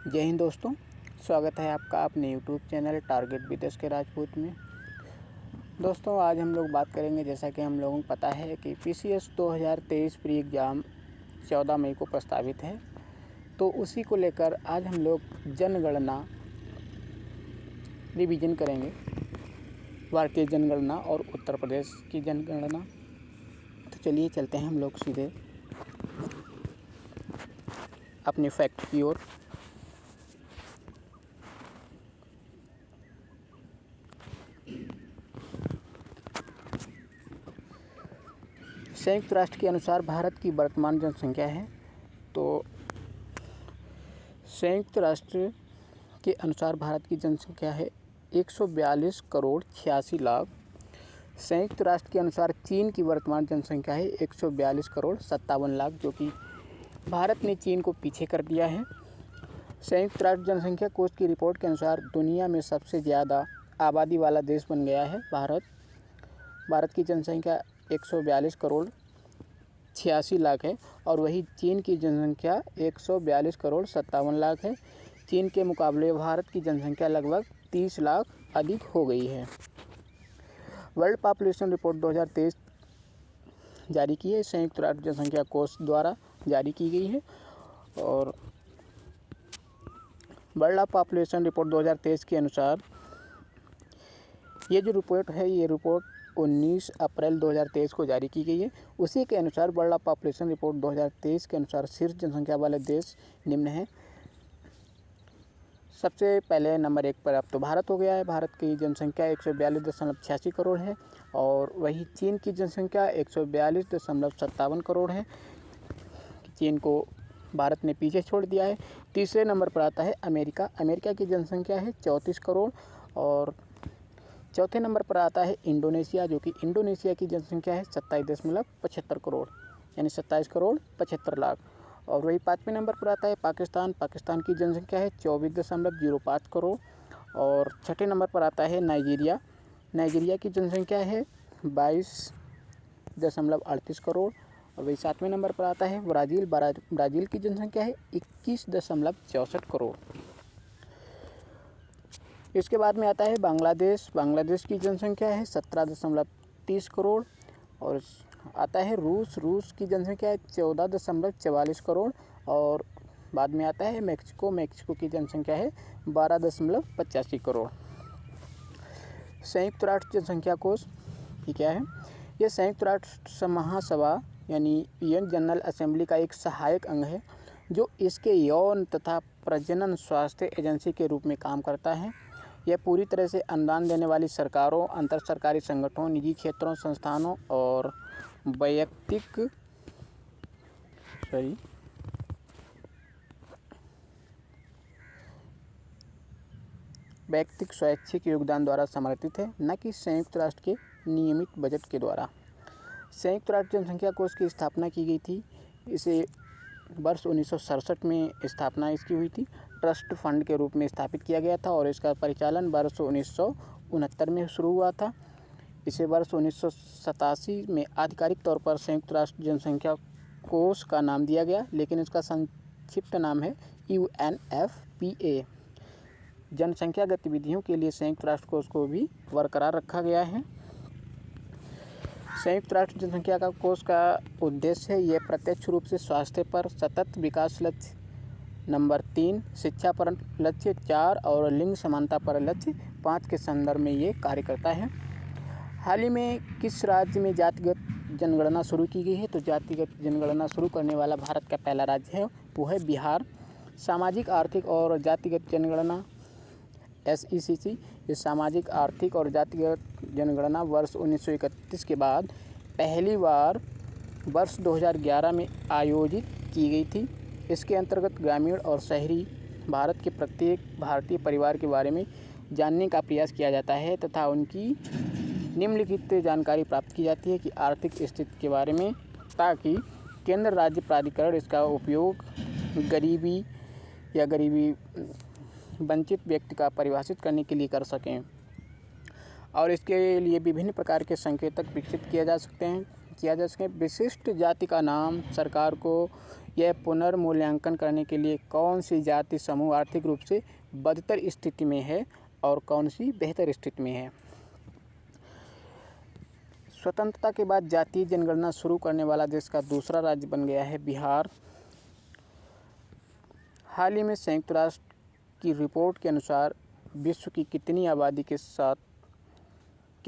जय हिंद दोस्तों, स्वागत है आपका अपने यूट्यूब चैनल टारगेट विदेश के राजपूत में। दोस्तों आज हम लोग बात करेंगे, जैसा कि हम लोगों को पता है कि पीसीएस 2023 प्री एग्ज़ाम 14 मई को प्रस्तावित है। तो उसी को लेकर आज हम लोग जनगणना रिवीजन करेंगे, भारतीय जनगणना और उत्तर प्रदेश की जनगणना। तो चलिए चलते हैं हम लोग सीधे अपने फैक्ट की ओर। संयुक्त राष्ट्र के अनुसार भारत की वर्तमान जनसंख्या है, तो संयुक्त राष्ट्र के अनुसार भारत की जनसंख्या है 142 करोड़ 86 लाख। संयुक्त राष्ट्र के अनुसार चीन की वर्तमान जनसंख्या है 142 करोड़ 57 लाख, जो कि भारत ने चीन को पीछे कर दिया है। संयुक्त राष्ट्र जनसंख्या कोष की रिपोर्ट के अनुसार दुनिया में सबसे ज़्यादा आबादी वाला देश बन गया है भारत की जनसंख्या 142 करोड़ 86 लाख है और वही चीन की जनसंख्या 142 करोड़ 57 लाख है। चीन के मुकाबले भारत की जनसंख्या लगभग 30 लाख अधिक हो गई है। वर्ल्ड पॉपुलेशन रिपोर्ट 2023 जारी की है, संयुक्त राष्ट्र जनसंख्या कोष द्वारा जारी की गई है। और वर्ल्ड पॉपुलेशन रिपोर्ट 2023 के अनुसार ये जो रिपोर्ट है, ये रिपोर्ट 19 अप्रैल 2023 को जारी की गई है। उसी के अनुसार वर्ल्ड पॉपुलेशन रिपोर्ट 2023 के अनुसार शीर्ष जनसंख्या वाले देश निम्न हैं। सबसे पहले नंबर 1 पर अब तो भारत हो गया है। भारत की जनसंख्या 142.86 करोड़ है और वही चीन की जनसंख्या 142.57 करोड़ है। चीन को भारत ने पीछे छोड़ दिया है। तीसरे नंबर पर आता है अमेरिका की जनसंख्या है 34 करोड़ और चौथे नंबर पर आता है इंडोनेशिया, जो कि इंडोनेशिया की जनसंख्या है 27.75 करोड़, यानी 27 करोड़ 75 लाख। और वही 5वें नंबर पर आता है पाकिस्तान की जनसंख्या है 24.05 करोड़। और छठे नंबर पर आता है नाइजीरिया की जनसंख्या है 22.38 करोड़। और वही 7वें नंबर पर आता है ब्राज़ील की जनसंख्या है 21.64 करोड़। इसके बाद में आता है बांग्लादेश की जनसंख्या है 17.30 करोड़। और आता है रूस की जनसंख्या है 14.44 करोड़। और बाद में आता है मैक्सिको की जनसंख्या है 12.85 करोड़। संयुक्त राष्ट्र जनसंख्या कोष ये क्या है? ये संयुक्त राष्ट्र महासभा यानी यूएन जनरल असेंबली का एक सहायक अंग है, जो इसके यौन तथा प्रजनन स्वास्थ्य एजेंसी के रूप में काम करता है। यह पूरी तरह से अनुदान देने वाली सरकारों, अंतर सरकारी संगठनों, निजी क्षेत्रों, संस्थानों और वैयक्तिक स्वैच्छिक योगदान द्वारा समर्थित है, न कि संयुक्त राष्ट्र के नियमित बजट के द्वारा। संयुक्त राष्ट्र जनसंख्या कोष की स्थापना की गई थी। इसे वर्ष 1967 में स्थापना इसकी हुई थी। ट्रस्ट फंड के रूप में स्थापित किया गया था और इसका परिचालन वर्ष 1969 में शुरू हुआ था। इसे वर्ष 1987 में आधिकारिक तौर पर संयुक्त राष्ट्र जनसंख्या कोष का नाम दिया गया, लेकिन इसका संक्षिप्त नाम है UNFPA। जनसंख्या गतिविधियों के लिए संयुक्त राष्ट्र कोष को भी बरकरार रखा गया है। संयुक्त राष्ट्र जनसंख्या का कोष का उद्देश्य है, यह प्रत्यक्ष रूप से स्वास्थ्य पर, सतत विकास लक्ष्य नंबर 3, शिक्षा पर लक्ष्य 4 और लिंग समानता पर लक्ष्य 5 के संदर्भ में ये कार्य करता है। हाल ही में किस राज्य में जातिगत जनगणना शुरू की गई है? तो जातिगत जनगणना शुरू करने वाला भारत का पहला राज्य है, वो है बिहार। सामाजिक आर्थिक और जातिगत जनगणना SECC, ये सामाजिक आर्थिक और जातिगत जनगणना वर्ष 1931 के बाद पहली बार वर्ष 2011 में आयोजित की गई थी। इसके अंतर्गत ग्रामीण और शहरी भारत के प्रत्येक भारतीय परिवार के बारे में जानने का प्रयास किया जाता है तथा उनकी निम्नलिखित जानकारी प्राप्त की जाती है कि आर्थिक स्थिति के बारे में, ताकि केंद्र राज्य प्राधिकरण इसका उपयोग गरीबी वंचित व्यक्ति का परिभाषित करने के लिए कर सकें। और इसके लिए विभिन्न प्रकार के संकेतक विकसित किया जा सके। विशिष्ट जाति का नाम सरकार को यह पुनर्मूल्यांकन करने के लिए कौन सी जाति समूह आर्थिक रूप से बदतर स्थिति में है और कौन सी बेहतर स्थिति में है। स्वतंत्रता के बाद जातीय जनगणना शुरू करने वाला देश का दूसरा राज्य बन गया है बिहार। हाल ही में संयुक्त राष्ट्र की रिपोर्ट के अनुसार विश्व की कितनी आबादी के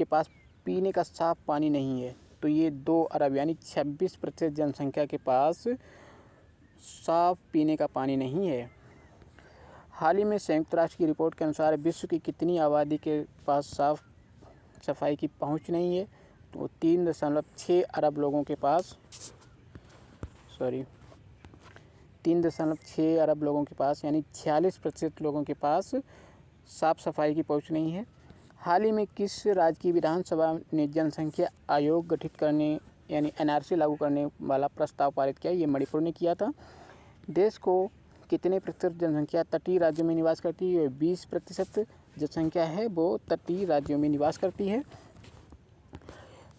पास पीने का साफ पानी नहीं है, तो ये 2 अरब यानी 26% जनसंख्या के पास साफ पीने का पानी नहीं है। हाल ही में संयुक्त राष्ट्र की रिपोर्ट के अनुसार विश्व की कितनी आबादी के पास साफ सफाई की पहुंच नहीं है, तो 3.6 अरब लोगों के पास 3.6 अरब लोगों के पास यानी 46% लोगों के पास साफ सफाई की पहुंच नहीं है। हाल ही में किस राज्य की विधानसभा ने जनसंख्या आयोग गठित करने यानी एनआरसी लागू करने वाला प्रस्ताव पारित किया? ये मणिपुर ने किया था। देश को कितने प्रतिशत जनसंख्या तटीय राज्यों में निवास करती है? 20% जनसंख्या है वो तटीय राज्यों में निवास करती है।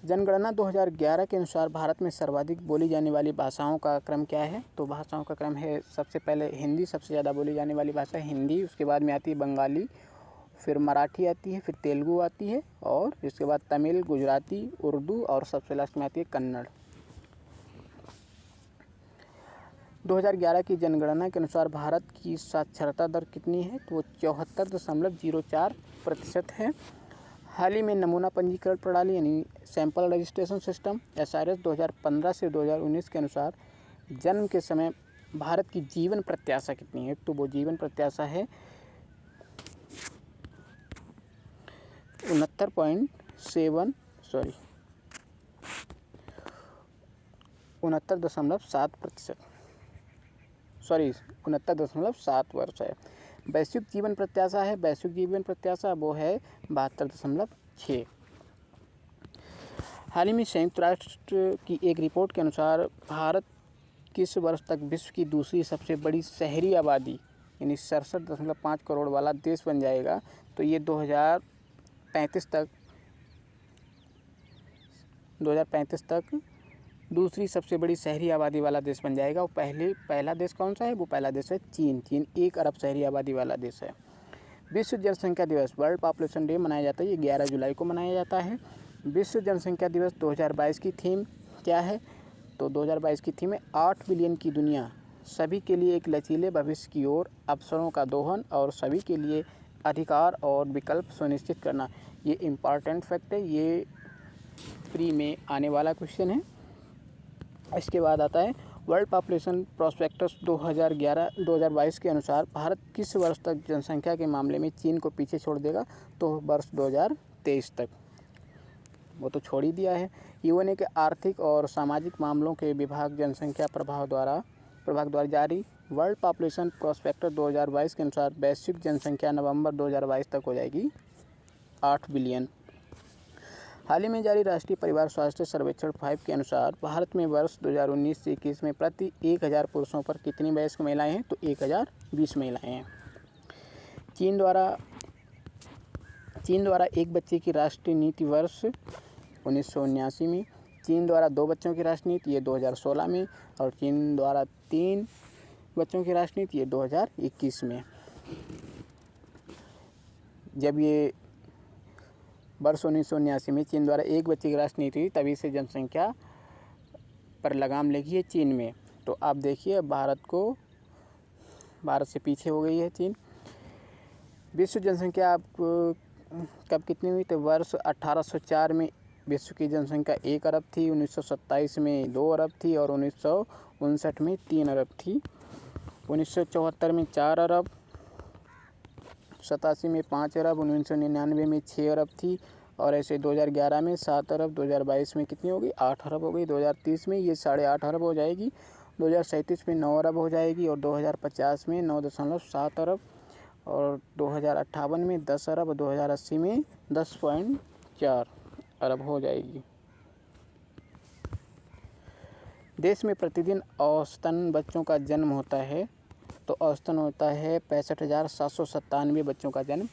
जनगणना 2011 के अनुसार भारत में सर्वाधिक बोली जाने वाली भाषाओं का क्रम क्या है? तो भाषाओं का क्रम है, सबसे पहले हिंदी, सबसे ज़्यादा बोली जाने वाली भाषा हिंदी, उसके बाद में आती है बंगाली, फिर मराठी आती है, फिर तेलुगु आती है और इसके बाद तमिल, गुजराती, उर्दू और सबसे लास्ट में आती है कन्नड़। 2011 की जनगणना के अनुसार भारत की साक्षरता दर कितनी है? तो वो 74.04% है। हाल ही में नमूना पंजीकरण प्रणाली यानी सैंपल रजिस्ट्रेशन सिस्टम SRS 2015 से 2019 के अनुसार जन्म के समय भारत की जीवन प्रत्याशा कितनी है? तो वो जीवन प्रत्याशा है 69.7 वर्ष है। वैश्विक जीवन प्रत्याशा वो है 72.6। हाल ही में संयुक्त राष्ट्र की एक रिपोर्ट के अनुसार भारत किस वर्ष तक विश्व की दूसरी सबसे बड़ी शहरी आबादी यानी 67.5 करोड़ वाला देश बन जाएगा? तो ये 2035 तक दूसरी सबसे बड़ी शहरी आबादी वाला देश बन जाएगा। और पहला देश कौन सा है? वो पहला देश है चीन। 1 अरब शहरी आबादी वाला देश है। विश्व जनसंख्या दिवस वर्ल्ड पॉपुलेशन डे मनाया जाता है, ये 11 जुलाई को मनाया जाता है। विश्व जनसंख्या दिवस 2022 की थीम क्या है? तो 2022 की थीम है 8 बिलियन की दुनिया, सभी के लिए एक लचीले भविष्य की ओर, अवसरों का दोहन और सभी के लिए अधिकार और विकल्प सुनिश्चित करना। ये इम्पॉर्टेंट फैक्ट है, ये प्री में आने वाला क्वेश्चन है। इसके बाद आता है वर्ल्ड पॉपुलेशन प्रोस्पेक्टस 2022 के अनुसार भारत किस वर्ष तक जनसंख्या के मामले में चीन को पीछे छोड़ देगा? तो वर्ष 2023 तक। वो तो छोड़ ही दिया है। यूएनए के आर्थिक और सामाजिक मामलों के विभाग जनसंख्या प्रभाग द्वारा जारी वर्ल्ड पॉपुलेशन प्रोस्पेक्टस 2022 के अनुसार वैश्विक जनसंख्या नवंबर 2022 तक हो जाएगी 8 बिलियन। हाल ही में जारी राष्ट्रीय परिवार स्वास्थ्य सर्वेक्षण 5 के अनुसार भारत में वर्ष 2019 से 21 में प्रति 1000 पुरुषों पर कितनी वयस्क महिलाएं हैं? तो 1020 महिलाएं हैं। चीन द्वारा एक बच्चे की राष्ट्रीय नीति वर्ष 1979 में, चीन द्वारा 2 बच्चों की राष्ट्रीय नीति ये 2016 में और चीन द्वारा 3 बच्चों की राष्ट्रीय नीति ये 2021 में। जब ये वर्ष 1979 में चीन द्वारा 1 बच्चे की राष्ट्रीय नीति तभी से जनसंख्या पर लगाम लगी है चीन में। तो आप देखिए भारत से पीछे हो गई है चीन। विश्व जनसंख्या आपको कब कितनी हुई? तो वर्ष 1804 में विश्व की जनसंख्या 1 अरब थी, 1927 में 2 अरब थी और 1959 में 3 अरब थी। 1974 में 4 अरब, 87 में 5 अरब, 1999 में 6 अरब थी और ऐसे 2011 में 7 अरब, 2022 में कितनी हो गई? 8 अरब हो गई। 2030 में ये 8.5 अरब हो जाएगी, 2037 में 9 अरब हो जाएगी और 2050 में 9.7 अरब और 2058 में 10 अरब और 2080 में 10.4 अरब हो जाएगी। देश में प्रतिदिन औसतन बच्चों का जन्म होता है, तो औसतन होता है 65,797 बच्चों का जन्म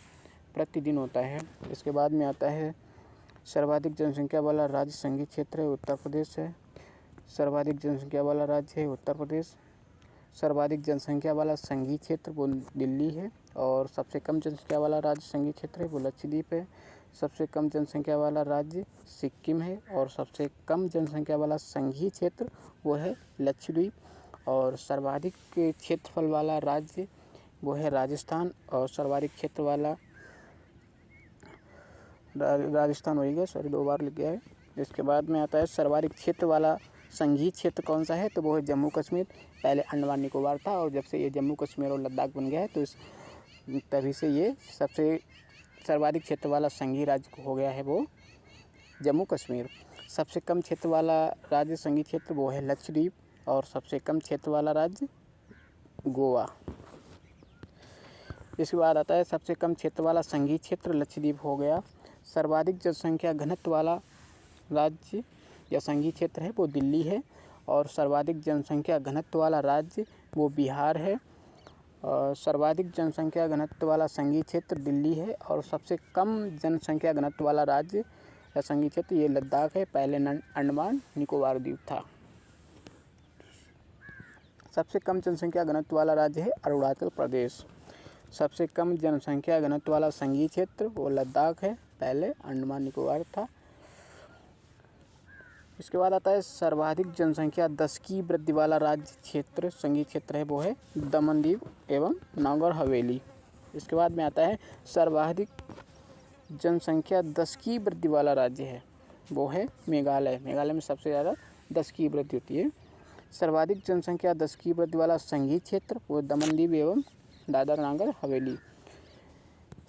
प्रतिदिन होता है। इसके बाद में आता है सर्वाधिक जनसंख्या वाला राज्य संघीय क्षेत्र है उत्तर प्रदेश है। सर्वाधिक जनसंख्या वाला राज्य है उत्तर प्रदेश। सर्वाधिक जनसंख्या वाला संघीय क्षेत्र वो दिल्ली है, और सबसे कम जनसंख्या वाला राज्य संघीय क्षेत्र है वो लक्षद्वीप है। सबसे कम जनसंख्या वाला राज्य सिक्किम है, और सबसे कम जनसंख्या वाला संघीय क्षेत्र वो है लक्षद्वीप। और सर्वाधिक क्षेत्रफल वाला राज्य वो है राजस्थान, और सर्वाधिक क्षेत्र वाला राजस्थान हो गया, सॉरी 2 बार लिख गया है। इसके बाद में आता है सर्वाधिक क्षेत्र वाला संघीय क्षेत्र कौन सा है, तो वो है जम्मू कश्मीर। पहले अंडमान निकोबार था, और जब से ये जम्मू कश्मीर और लद्दाख बन गया है तो तभी से ये सबसे सर्वाधिक क्षेत्र वाला संघीय राज्य हो गया है वो जम्मू कश्मीर। सबसे कम क्षेत्र वाला राज्य संघीय क्षेत्र वो है लक्षद्वीप, और सबसे कम क्षेत्र वाला राज्य गोवा। इसके बाद आता है सबसे कम क्षेत्र वाला संघीय क्षेत्र लक्षद्वीप हो गया। सर्वाधिक जनसंख्या घनत्व वाला राज्य या संघीय क्षेत्र है वो दिल्ली है, और सर्वाधिक जनसंख्या घनत्व वाला राज्य वो बिहार है। सर्वाधिक जनसंख्या घनत्व वाला संघीय क्षेत्र दिल्ली है, और सबसे कम जनसंख्या घनत्व वाला राज्य या संघीय क्षेत्र ये लद्दाख है। पहले अंडमान निकोबार द्वीप था। सबसे कम जनसंख्या घनत्व वाला राज्य है अरुणाचल प्रदेश। सबसे कम जनसंख्या घनत्व वाला संघीय क्षेत्र वो लद्दाख है, पहले अंडमान निकोबार था। इसके बाद आता है सर्वाधिक जनसंख्या 10 की वृद्धि वाला राज्य क्षेत्र संघीय क्षेत्र है वो है दमन दीव एवं नागर हवेली। इसके बाद में आता है सर्वाधिक जनसंख्या 10 की वृद्धि वाला राज्य है वो है मेघालय। मेघालय में सबसे ज़्यादा 10 की वृद्धि होती है। सर्वाधिक जनसंख्या 10 की वृद्धि वाला संघीय क्षेत्र वो दमन दीव एवं दादर नागर हवेली।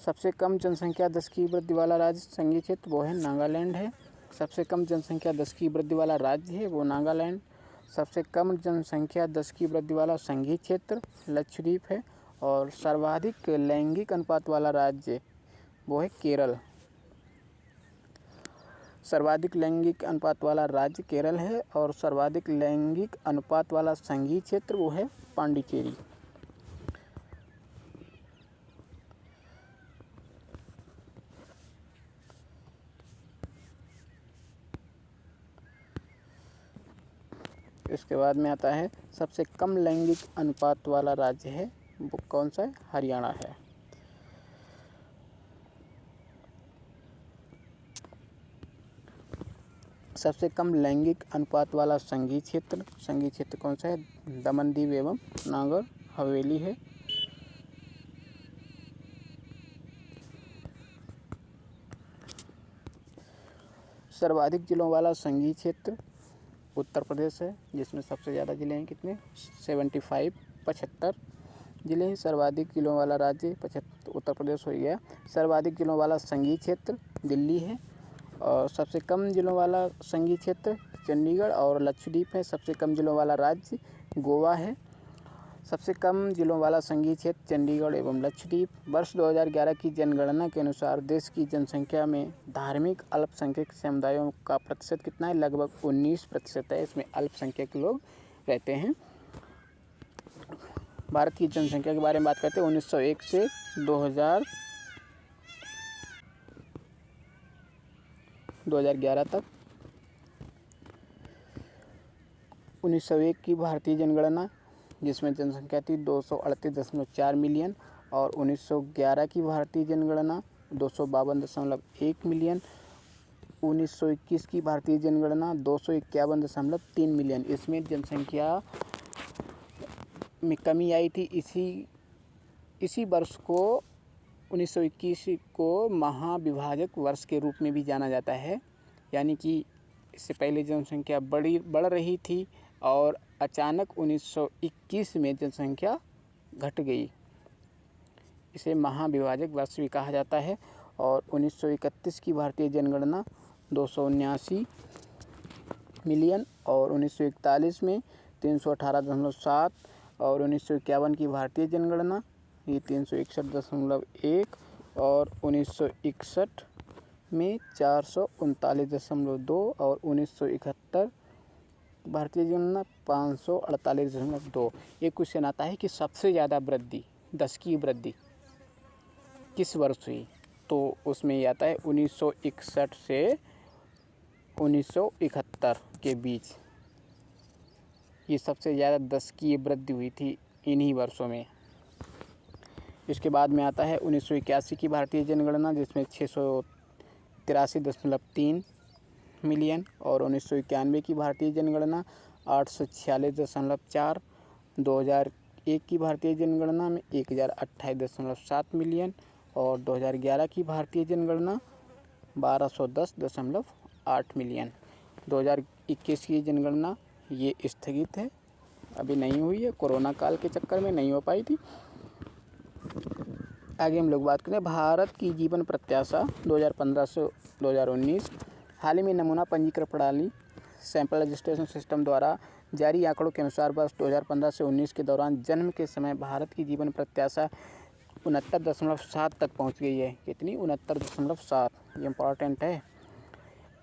सबसे कम जनसंख्या 10 की वृद्धि वाला राज्य संघीय क्षेत्र वो है नागालैंड है। सबसे कम जनसंख्या 10 की वृद्धि वाला राज्य है वो नागालैंड। सबसे कम जनसंख्या 10 की वृद्धि वाला संघीय क्षेत्र लक्षद्वीप है, और सर्वाधिक लैंगिक अनुपात वाला राज्य वो है केरल। सर्वाधिक लैंगिक अनुपात वाला राज्य केरल है, और सर्वाधिक लैंगिक अनुपात वाला संघीय क्षेत्र वो है पांडिचेरी। इसके बाद में आता है सबसे कम लैंगिक अनुपात वाला राज्य है वो कौन सा है, हरियाणा है। सबसे कम लैंगिक अनुपात वाला संघीय क्षेत्र कौन सा है, दमन दीव एवं नागर हवेली है। सर्वाधिक जिलों वाला संघीय क्षेत्र उत्तर प्रदेश है, जिसमें सबसे ज़्यादा ज़िले हैं कितने 75 ज़िले हैं। सर्वाधिक जिलों वाला राज्य उत्तर प्रदेश हो गया। सर्वाधिक जिलों वाला संघीय क्षेत्र दिल्ली है, और सबसे कम जिलों वाला संघीय क्षेत्र चंडीगढ़ और लक्षद्वीप है। सबसे कम जिलों वाला राज्य गोवा है। सबसे कम जिलों वाला संघीय क्षेत्र चंडीगढ़ एवं लक्षद्वीप। वर्ष 2011 की जनगणना के अनुसार देश की जनसंख्या में धार्मिक अल्पसंख्यक समुदायों का प्रतिशत कितना है, लगभग 19% है। इसमें अल्पसंख्यक लोग रहते हैं। भारत की जनसंख्या के बारे में बात करते हैं 1901 से 2011 तक। 1901 की भारतीय जनगणना जिसमें जनसंख्या थी 238.4 मिलियन, और 1911 की भारतीय जनगणना 252.1 मिलियन। 1921 की भारतीय जनगणना 251.3 मिलियन। इसमें जनसंख्या में कमी आई थी। इसी वर्ष को 1921 को महाविभाजक वर्ष के रूप में भी जाना जाता है, यानी कि इससे पहले जनसंख्या बढ़ रही थी और अचानक 1921 में जनसंख्या घट गई। इसे महाविभाजक वर्ष भी कहा जाता है। और 1931 की भारतीय जनगणना 279 मिलियन, और 1941 में 318.7, और 1951 की भारतीय जनगणना ये 361.1, और 1961 में 439.2, और 1971 भारतीय जनगणना 548.2। ये क्वेश्चन आता है कि सबसे ज़्यादा वृद्धि 10 की वृद्धि किस वर्ष हुई, तो उसमें ये आता है 1961 से 1971 के बीच। ये सबसे ज़्यादा दशकीय वृद्धि हुई थी इन्हीं वर्षों में। इसके बाद में आता है 1981 की भारतीय जनगणना, जिसमें 683.3 मिलियन, और 1991 की भारतीय जनगणना 846.4, 2001 की भारतीय जनगणना में 1028.7 मिलियन, और 2011 की भारतीय जनगणना 1210.8 मिलियन। 2021 की जनगणना ये स्थगित है, अभी नहीं हुई है, कोरोना काल के चक्कर में नहीं हो पाई थी। आगे हम लोग बात करें भारत की जीवन प्रत्याशा 2015 से 2019। हाल ही में नमूना पंजीकरण प्रणाली सैंपल रजिस्ट्रेशन सिस्टम द्वारा जारी आंकड़ों के अनुसार वर्ष 2015 से 19 के दौरान जन्म के समय भारत की जीवन प्रत्याशा 69.7 तक पहुंच गई है। कितनी? 69.7। ये इम्पॉर्टेंट है।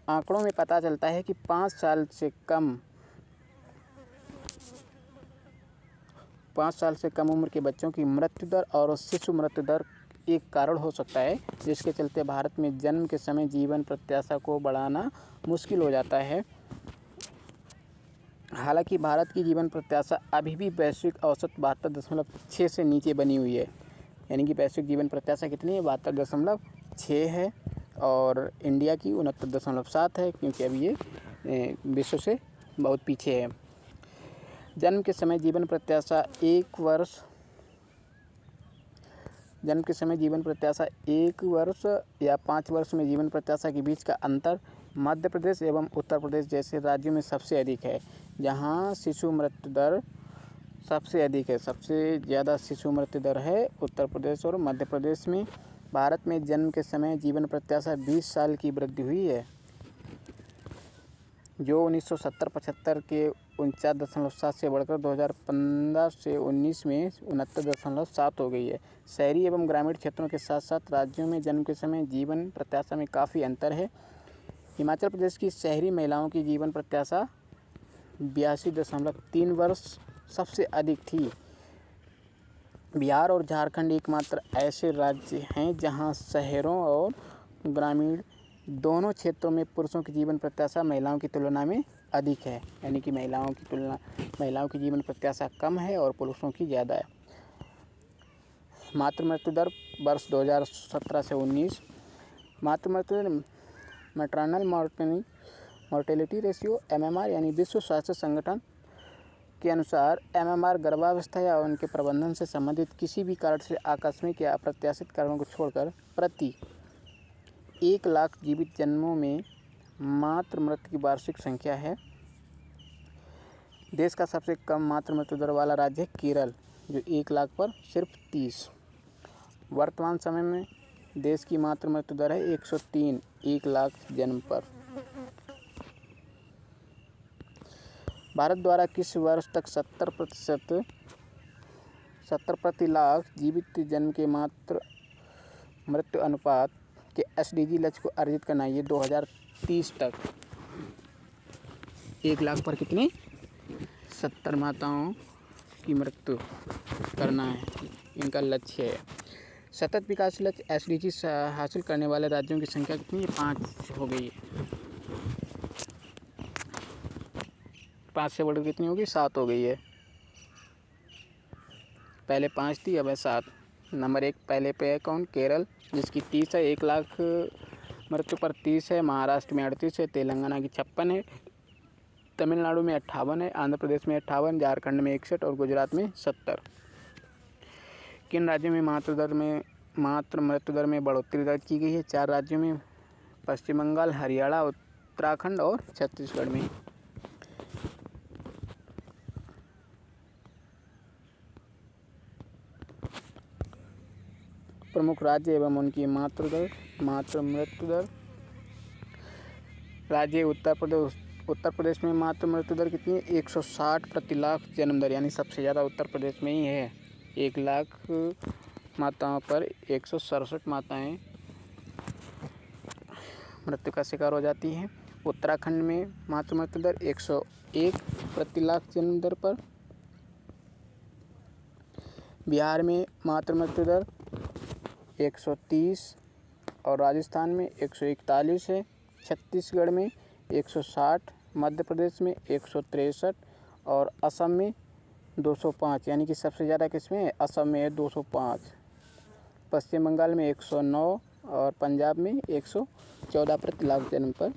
आंकड़ों में पता चलता है कि 5 साल से कम उम्र के बच्चों की मृत्यु दर और शिशु मृत्यु दर एक कारण हो सकता है, जिसके चलते भारत में जन्म के समय जीवन प्रत्याशा को बढ़ाना मुश्किल हो जाता है। हालांकि भारत की जीवन प्रत्याशा अभी भी वैश्विक औसत 72.6 से नीचे बनी हुई है। यानी कि वैश्विक जीवन प्रत्याशा कितनी है? 72.6 है, और इंडिया की 69.7 है, क्योंकि अभी ये विश्व से बहुत पीछे है। जन्म के समय जीवन प्रत्याशा 1 वर्ष या 5 वर्ष में जीवन प्रत्याशा के बीच का अंतर मध्य प्रदेश एवं उत्तर प्रदेश जैसे राज्यों में सबसे अधिक है, जहां शिशु मृत्यु दर सबसे अधिक है। सबसे ज़्यादा शिशु मृत्यु दर है उत्तर प्रदेश और मध्य प्रदेश में। भारत में जन्म के समय जीवन प्रत्याशा 20 साल की वृद्धि हुई है, जो 1970-75 के 49.7 से बढ़कर 2015 से 19 में 69.7 हो गई है। शहरी एवं ग्रामीण क्षेत्रों के साथ साथ राज्यों में जन्म के समय जीवन प्रत्याशा में काफ़ी अंतर है। हिमाचल प्रदेश की शहरी महिलाओं की जीवन प्रत्याशा 82.3 वर्ष सबसे अधिक थी। बिहार और झारखंड एकमात्र ऐसे राज्य हैं जहां शहरों और ग्रामीण दोनों क्षेत्रों में पुरुषों की जीवन प्रत्याशा महिलाओं की तुलना में अधिक है। यानी कि महिलाओं की जीवन प्रत्याशा कम है और पुरुषों की ज़्यादा है। मातृ मृत्यु दर वर्ष 2017 से 19। मातृ मृत्यु दर मैटरनल मॉर्टेलिटी रेशियो MMR यानी विश्व स्वास्थ्य संगठन के अनुसार MMR गर्भावस्था या उनके प्रबंधन से संबंधित किसी भी कारण से आकस्मिक या अप्रत्याशित कारणों को छोड़कर प्रति 1 लाख जीवित जन्मों में मातृ मृत्यु की वार्षिक संख्या है। देश का सबसे कम मातृ मृत्यु दर वाला राज्य है केरल, जो 1 लाख पर सिर्फ 30। वर्तमान समय में देश की मातृ मृत्यु दर है 103 1 लाख जन्म पर। भारत द्वारा किस वर्ष तक 70 प्रति लाख जीवित जन्म के मातृ मृत्यु अनुपात के SDG लक्ष्य को अर्जित करना है? ये 2030 तक 1 लाख पर कितनी 70 माताओं की मृत्यु करना है, इनका लक्ष्य है। सतत विकास लक्ष्य SDG हासिल करने वाले राज्यों की संख्या कितनी है? 5 हो गई है। 5 से बढ़कर कितनी होगी? 7 हो गई है। पहले 5 थी, अब है 7। नंबर 1 पहले पे है कौन? केरल, जिसकी 30 है, 1 लाख मृत्यु पर 30 है। महाराष्ट्र में 38 है, तेलंगाना की 56 है, तमिलनाडु में 58 है, आंध्र प्रदेश में 58, झारखंड में 61 और गुजरात में 70। किन राज्यों में मातृ मृत्यु दर में बढ़ोतरी दर्ज की गई है? 4 राज्यों में, पश्चिम बंगाल, हरियाणा, उत्तराखंड और छत्तीसगढ़ में। प्रमुख राज्य एवं उनकी मातृ मृत्यु दर। राज्य उत्तर प्रदेश में मातृ मृत्यु दर कितनी है? 160 प्रति लाख जन्म दर, यानी सबसे ज़्यादा उत्तर प्रदेश में ही है। 1 लाख माताओं पर 167 माताएं मृत्यु का शिकार हो जाती हैं। उत्तराखंड में मातृ मृत्यु दर 101 प्रति लाख जन्म दर पर। बिहार में मातृ मृत्यु दर 130 और राजस्थान में 141 है। छत्तीसगढ़ में 160, मध्य प्रदेश में 163 और असम में 205, यानी कि सबसे ज़्यादा किसमें है, असम में है 205। पश्चिम बंगाल में 109 और पंजाब में 114 प्रति लाख जन्म पर।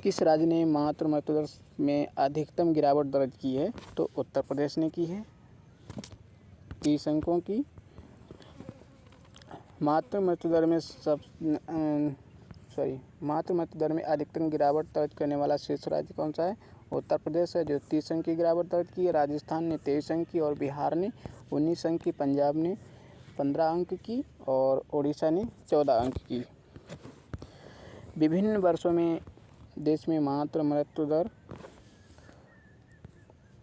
किस राज्य ने मातृ मृत्यु दर में अधिकतम गिरावट दर्ज की है, तो उत्तर प्रदेश ने की है 30 अंकों की। मातृ मृत्यु दर में अधिकतम गिरावट दर्ज करने वाला शीर्ष राज्य कौन सा है, उत्तर प्रदेश है जो 30 अंक की गिरावट दर्ज की है। राजस्थान ने 23 अंक की और बिहार ने 19 अंक की, पंजाब ने 15 अंक की और उड़ीसा ने 14 अंक की। विभिन्न वर्षों में देश में मातृ मृत्यु दर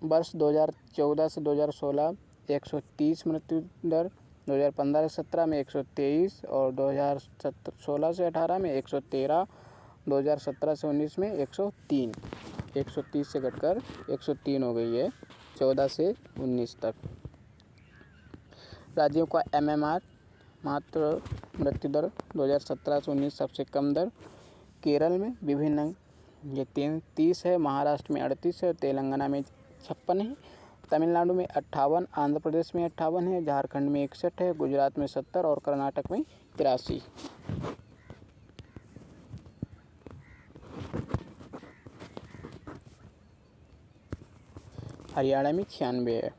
वर्ष 2014 से 2016 130 मृत्यु दर, 2015 से 17 में 123 और 2016 से 18 में 113, 2017 से 19 में 103। 130 से घटकर 103 हो गई है 14 से 19 तक। राज्यों का MMR मातृ मृत्यु दर 2017 से 19 सबसे कम दर केरल में विभिन्न ये 30 है, महाराष्ट्र में 38 है, तेलंगाना में 56 है, तमिलनाडु में 58, आंध्र प्रदेश में 58 है, झारखंड में 61 है, गुजरात में 70 और कर्नाटक में 83। हरियाणा में 96 है।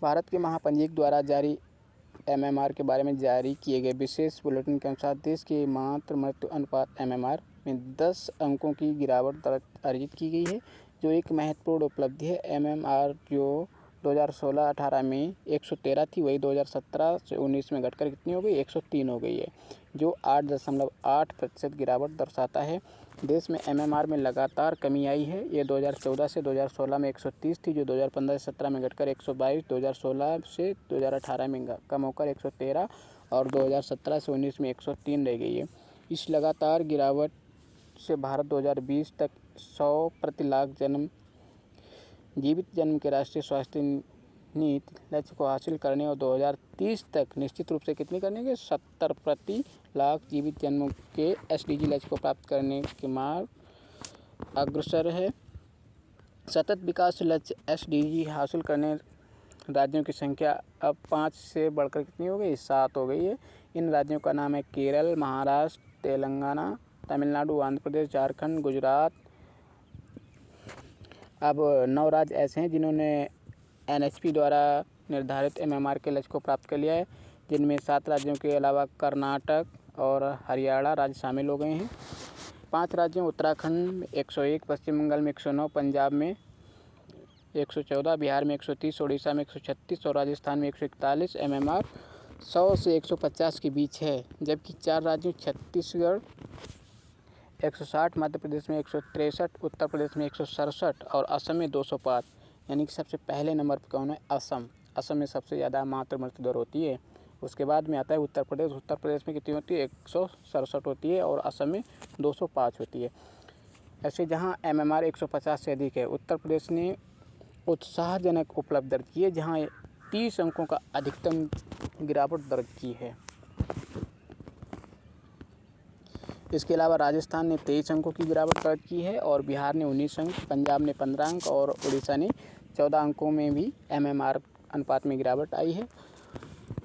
भारत के महापंजीयक द्वारा जारी MMR के बारे में जारी किए गए विशेष बुलेटिन के अनुसार देश के मातृ मृत्यु अनुपात MMR में 10 अंकों की गिरावट दर्ज अर्जित की गई है, जो एक महत्वपूर्ण उपलब्धि है। MMR जो 2016-18 में 113 थी, वही 2017 से 19 में घटकर कितनी हो गई, 103 हो गई है, जो 8.8% गिरावट दर्शाता है। देश में MMR में लगातार कमी आई है। ये 2014 से 2016 में 130 थी, जो 2015 से 17 में घटकर 122, 2016 से 2018 में कम होकर 113 और 2017 से 19 में 103 रह गई है। इस लगातार गिरावट से भारत 2020 तक 100 प्रति लाख जीवित जन्म के राष्ट्रीय स्वास्थ्य नीति लक्ष्य को हासिल करने और 2030 तक निश्चित रूप से कितनी करने के 70 प्रति लाख जीवित जन्मों के SDG लक्ष्य को प्राप्त करने के मार्ग अग्रसर है। सतत विकास लक्ष्य SDG हासिल करने राज्यों की संख्या अब 5 से बढ़कर कितनी हो गई, 7 हो गई है। इन राज्यों का नाम है केरल, महाराष्ट्र, तेलंगाना, तमिलनाडु, आंध्र प्रदेश, झारखंड, गुजरात। अब 9 राज्य ऐसे हैं जिन्होंने NHP द्वारा निर्धारित MMR के लक्ष्य को प्राप्त कर लिया है, जिनमें 7 राज्यों के अलावा कर्नाटक और हरियाणा राज्य शामिल हो गए हैं। 5 राज्यों उत्तराखंड में 101, पश्चिम बंगाल में 109, पंजाब में 114, बिहार में 130, उड़ीसा में 136 और राजस्थान में 141 MMR 100 से 150 के बीच है, जबकि 4 राज्यों छत्तीसगढ़ 160, मध्य प्रदेश में 163, उत्तर प्रदेश में 167 और असम में 205, यानी कि सबसे पहले नंबर पर कौन है, असम। असम में सबसे ज़्यादा मातृ मृत्यु दर होती है। उसके बाद में आता है उत्तर प्रदेश। उत्तर प्रदेश में कितनी होती है, 167 होती है और असम में 205 होती है। ऐसे जहां MMR 150 से अधिक है, उत्तर प्रदेश ने उत्साहजनक उपलब्धि दर्ज की है, जहाँ 30 अंकों का अधिकतम गिरावट दर्ज की है। इसके अलावा राजस्थान ने 23 अंकों की गिरावट दर्ज की है और बिहार ने 19 अंक, पंजाब ने 15 अंक और उड़ीसा ने 14 अंकों में भी MMR अनुपात में गिरावट आई है।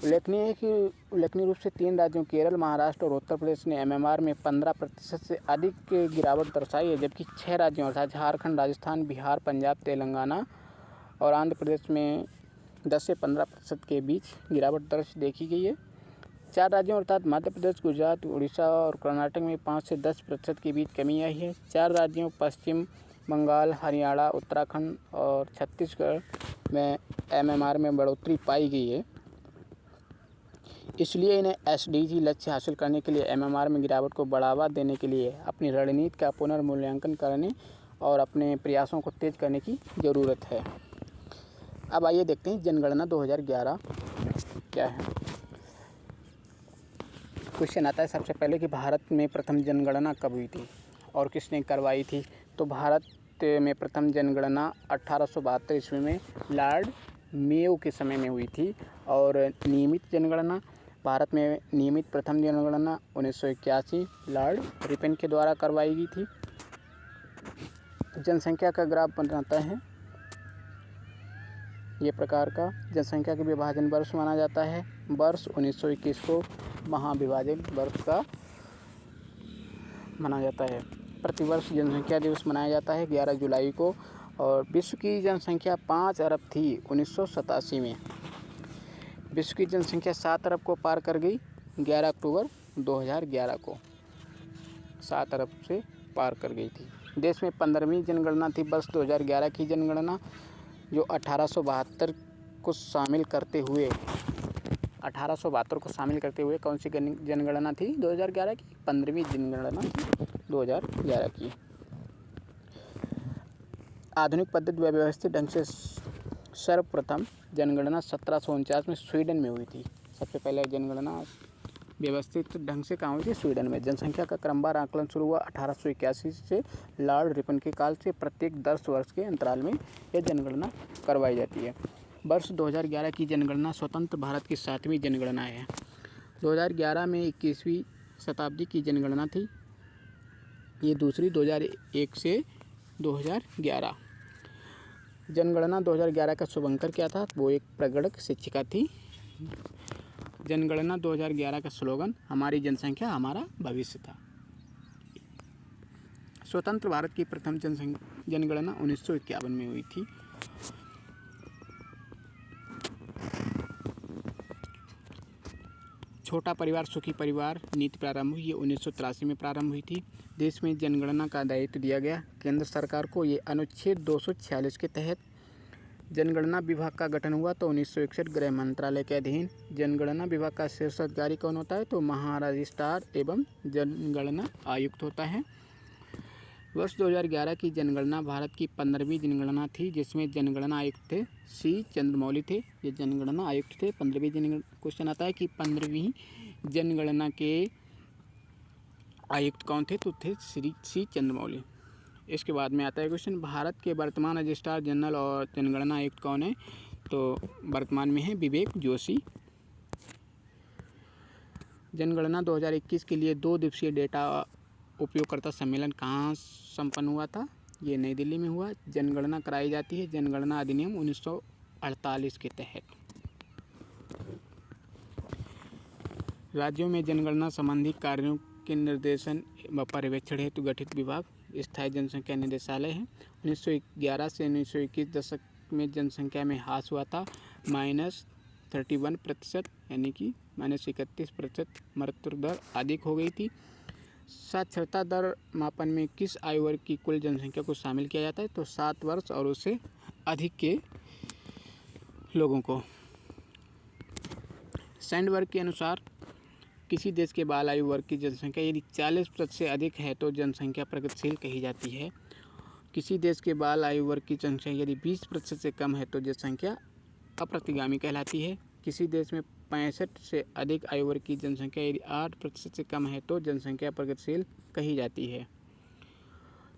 उल्लेखनीय रूप से 3 राज्यों केरल, महाराष्ट्र और उत्तर प्रदेश ने MMR में 15% से अधिक गिरावट दर्शाई है, जबकि 6 राज्यों अर्थात झारखंड, राजस्थान, बिहार, पंजाब, तेलंगाना और आंध्र प्रदेश में 10 से 15% के बीच गिरावट दर्ज देखी गई है। 4 राज्यों अर्थात मध्य प्रदेश, गुजरात, उड़ीसा और कर्नाटक में 5 से 10% के बीच कमी आई है। 4 राज्यों पश्चिम बंगाल, हरियाणा, उत्तराखंड और छत्तीसगढ़ में MMR में बढ़ोतरी पाई गई है। इसलिए इन्हें SDG लक्ष्य हासिल करने के लिए MMR में गिरावट को बढ़ावा देने के लिए अपनी रणनीति का पुनर्मूल्यांकन करने और अपने प्रयासों को तेज करने की ज़रूरत है। अब आइए देखते हैं जनगणना 2011 क्या है। क्वेश्चन आता है सबसे पहले कि भारत में प्रथम जनगणना कब हुई थी और किसने करवाई थी। तो भारत में प्रथम जनगणना 1872 ईस्वी में लॉर्ड मेयो के समय में हुई थी और नियमित जनगणना भारत में नियमित प्रथम जनगणना 1981 लॉर्ड रिपन के द्वारा करवाई गई थी। जनसंख्या का ग्राफ बनाता है ये प्रकार का। जनसंख्या के विभाजन वर्ष माना जाता है। वर्ष 1921 को महाविभाजन वर्ष का माना जाता है। प्रतिवर्ष जनसंख्या दिवस मनाया जाता है 11 जुलाई को। और विश्व की जनसंख्या 5 अरब थी 1987 में। विश्व की जनसंख्या 7 अरब को पार कर गई 11 अक्टूबर 2011 को। 7 अरब से पार कर गई थी। देश में 15वीं जनगणना थी वर्ष 2011 की जनगणना, जो 1872 को शामिल करते हुए 1872 को शामिल करते हुए कौन सी जनगणना थी 2011 की? 15वीं जनगणना थी 2011 की। आधुनिक पद्धति व व्यवस्थित ढंग से सर्वप्रथम जनगणना 1749 में स्वीडन में हुई थी। सबसे पहले जनगणना व्यवस्थित ढंग से कहाँ हुई थी? स्वीडन में। जनसंख्या का क्रमवार आकलन शुरू हुआ 1881 से लॉर्ड रिपन के काल से। प्रत्येक 10 वर्ष के अंतराल में यह जनगणना करवाई जाती है। वर्ष 2011 की जनगणना स्वतंत्र भारत की 7वीं जनगणना है। 2011 में 21वीं शताब्दी की जनगणना थी। ये दूसरी 2001 से 2011। जनगणना 2011 का शुभंकर क्या था? वो एक प्रगणक शिक्षिका थी। जनगणना 2011 का स्लोगन हमारी जनसंख्या हमारा भविष्य था। स्वतंत्र भारत की प्रथम जनगणना 1951 में हुई थी। छोटा परिवार सुखी परिवार नीति प्रारंभ हुई, ये 1983 में प्रारंभ हुई थी। देश में जनगणना का दायित्व दिया गया केंद्र सरकार को। ये अनुच्छेद 246 के तहत जनगणना विभाग का गठन हुआ तो 1961 गृह मंत्रालय के अधीन। जनगणना विभाग का शीर्ष अधिकारी कौन होता है? तो महारजिस्ट्रार एवं जनगणना आयुक्त होता है। वर्ष 2011 की जनगणना भारत की 15वीं जनगणना थी, जिसमें जनगणना आयुक्त थे सी चंद्रमौली थे। ये जनगणना आयुक्त थे। 15वीं जनगणना क्वेश्चन आता है कि 15वीं जनगणना के आयुक्त कौन थे? तो थे श्री सी चंद्रमौली। इसके बाद में आता है क्वेश्चन, भारत के वर्तमान रजिस्ट्रार जनरल और जनगणना आयुक्त कौन है? तो वर्तमान में है विवेक जोशी। जनगणना 2021 के लिए 2 दिवसीय डेटा उपयोगकर्ता सम्मेलन कहाँ संपन्न हुआ था? ये नई दिल्ली में हुआ। जनगणना कराई जाती है जनगणना अधिनियम 1948 के तहत। राज्यों में जनगणना संबंधी कार्यों के निर्देशन व पर्यवेक्षण हेतु गठित विभाग स्थायी जनसंख्या निदेशालय है। 1911 से 1921 दशक में जनसंख्या में ह्रास हुआ था -31%, यानी कि -31% मृत्यु दर अधिक हो गई थी। साक्षरता दर मापन में किस आयु वर्ग की कुल जनसंख्या को शामिल किया जाता है? तो 7 वर्ष और उससे अधिक के लोगों को। सैंडबर्ग के अनुसार किसी देश के बाल आयु वर्ग की जनसंख्या यदि 40% से अधिक है तो जनसंख्या प्रगतिशील कही जाती है। किसी देश के बाल आयु वर्ग की जनसंख्या यदि 20% से कम है तो जनसंख्या अप्रतिगामी कहलाती है। किसी देश में 65 से अधिक आयु वर्ग की जनसंख्या यदि 8% से कम है तो जनसंख्या प्रगतिशील कही जाती है।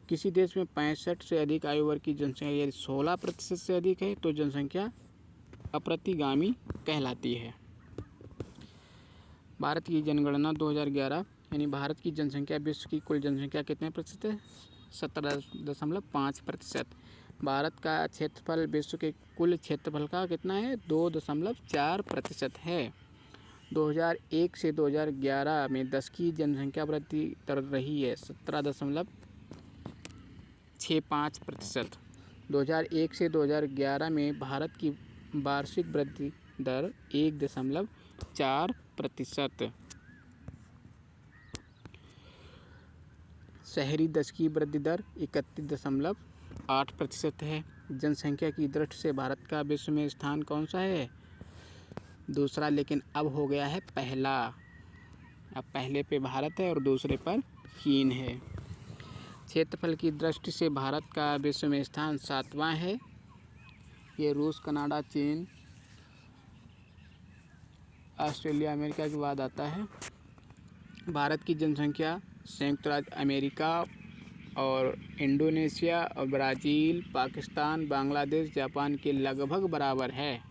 किसी देश में 65 से अधिक आयु वर्ग की जनसंख्या यदि 16% से अधिक है तो जनसंख्या अप्रतिगामी कहलाती है। भारत की जनगणना 2011, यानी भारत की जनसंख्या विश्व की कुल जनसंख्या कितने प्रतिशत है? 17.5%। भारत का क्षेत्रफल विश्व के कुल क्षेत्रफल का कितना है? 2.4% है। 2001 से 2011 में 10 की जनसंख्या वृद्धि दर रही है 17.65%। 2001 से 2011 में भारत की वार्षिक वृद्धि दर 1.4%। शहरी 10 की वृद्धि दर 31.8% है। जनसंख्या की दृष्टि से भारत का विश्व में स्थान कौन सा है? दूसरा, लेकिन अब हो गया है पहला। अब पहले पे भारत है और दूसरे पर चीन है। क्षेत्रफल की दृष्टि से भारत का विश्व में स्थान 7वां है। ये रूस, कनाडा, चीन, ऑस्ट्रेलिया, अमेरिका के बाद आता है। भारत की जनसंख्या संयुक्त राज्य अमेरिका और इंडोनेशिया और ब्राज़ील, पाकिस्तान, बांग्लादेश, जापान के लगभग बराबर है।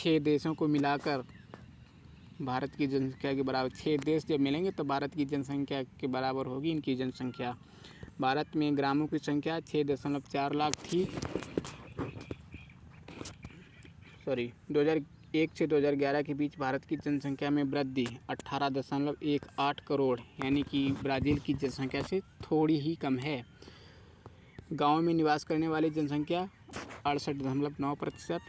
6 देशों को मिलाकर भारत की जनसंख्या के बराबर, 6 देश जब मिलेंगे तो भारत की जनसंख्या के बराबर होगी इनकी जनसंख्या। भारत में ग्रामों की संख्या 6.4 लाख थी। 2001 से 2011 के बीच भारत की जनसंख्या में वृद्धि 18.18 करोड़, यानी कि ब्राज़ील की जनसंख्या से थोड़ी ही कम है। गाँव में निवास करने वाली जनसंख्या 68.9%।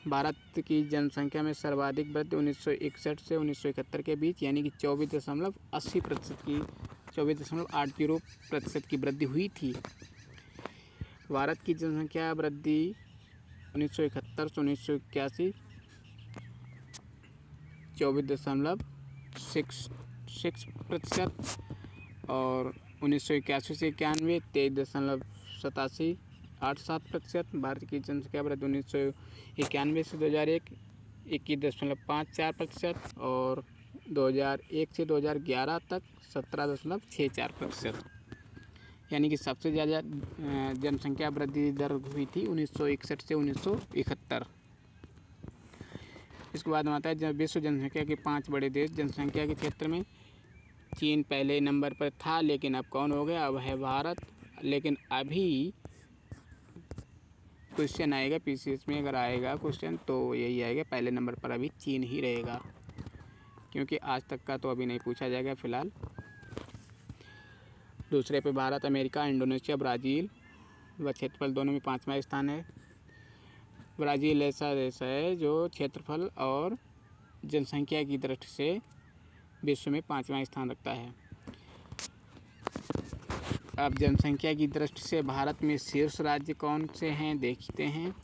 भारत की जनसंख्या में सर्वाधिक वृद्धि 1961 से 1971 के बीच, यानी कि 24.80% की वृद्धि हुई थी। भारत की जनसंख्या वृद्धि 1971 से 1981 24.66% और 1981 से 91 23.87%। भारत की जनसंख्या वृद्धि 1991 से 2001 21.54% और 2001 से 2011 तक 17.64%, यानी कि सबसे ज़्यादा जनसंख्या वृद्धि दर हुई थी 1961 से 1971। इसके बाद में आता है जब विश्व जनसंख्या के 5 बड़े देश। जनसंख्या के क्षेत्र में चीन पहले नंबर पर था, लेकिन अब कौन हो गया? अब है भारत। लेकिन अभी क्वेश्चन आएगा पीसीएस में, अगर आएगा क्वेश्चन तो यही आएगा, पहले नंबर पर अभी चीन ही रहेगा, क्योंकि आज तक का तो अभी नहीं पूछा जाएगा फ़िलहाल। दूसरे पे भारत, अमेरिका, इंडोनेशिया, ब्राज़ील व क्षेत्रफल दोनों में 5वां स्थान है। ब्राज़ील ऐसा देश है जो क्षेत्रफल और जनसंख्या की दृष्टि से विश्व में 5वां स्थान रखता है। अब जनसंख्या की दृष्टि से भारत में शीर्ष राज्य कौन से हैं देखते हैं।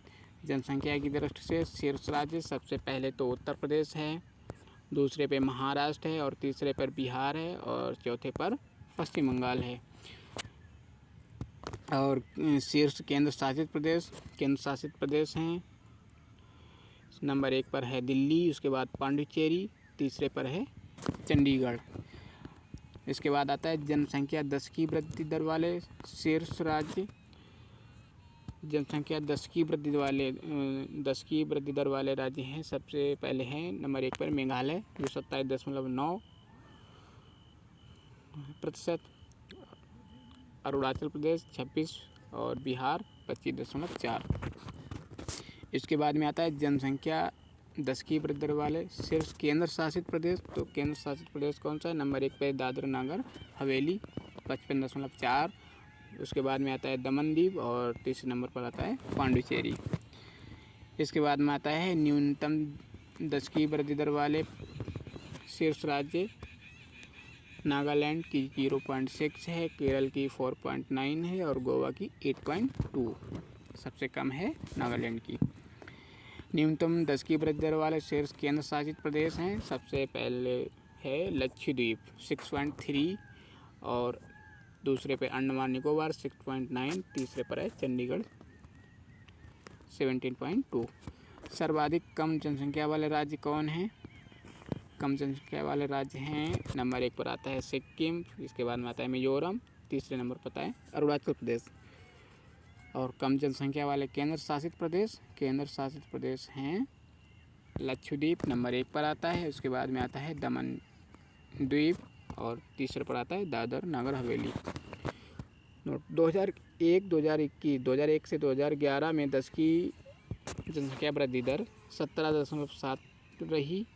जनसंख्या की दृष्टि से शीर्ष राज्य सबसे पहले तो उत्तर प्रदेश है, दूसरे पे महाराष्ट्र है और तीसरे पर बिहार है और चौथे पर पश्चिम बंगाल है। और शीर्ष केंद्र शासित प्रदेश हैं। नंबर 1 पर है दिल्ली, उसके बाद पांडिचेरी, तीसरे पर है चंडीगढ़। इसके बाद आता है जनसंख्या 10 की वृद्धि दर वाले शीर्ष राज्य। जनसंख्या 10 की वृद्धि दर वाले राज्य हैं। सबसे पहले हैं नंबर 1 पर मेघालय जो 27.9%, अरुणाचल प्रदेश 26 और बिहार 25.4। इसके बाद में आता है जनसंख्या 10 की वृद्धि दर वाले शीर्ष केंद्र शासित प्रदेश। तो केंद्र शासित प्रदेश कौन सा है? नंबर 1 पे दादरा नगर हवेली 55.4। उसके बाद में आता है दमन-दीव और तीसरे नंबर पर आता है पांडिचेरी। इसके बाद में आता है न्यूनतम 10 की वृद्धि दर वाले शीर्ष राज्य। नागालैंड की 0.6 है, केरल की 4.9 है और गोवा की 8.2। सबसे कम है नागालैंड की। न्यूनतम 10 की वृद्धि दर वाले शीर्ष केंद्र शासित प्रदेश हैं। सबसे पहले है लक्षद्वीप 6.3 और दूसरे पे अंडमान निकोबार 6.9, तीसरे पर है चंडीगढ़ 17.2। सर्वाधिक कम जनसंख्या वाले राज्य कौन हैं? कम जनसंख्या वाले राज्य हैं, नंबर 1 पर आता है सिक्किम, इसके बाद में आता है मिजोरम, तीसरे नंबर पर आता है अरुणाचल प्रदेश। और कम जनसंख्या वाले केंद्र शासित प्रदेश हैं लक्षद्वीप, नंबर 1 पर आता है। उसके बाद में आता है दमन द्वीप और तीसरे पर आता है दादर नगर हवेली। 2001 से 2011 में 10 की जनसंख्या वृद्धि दर 17.7 रही,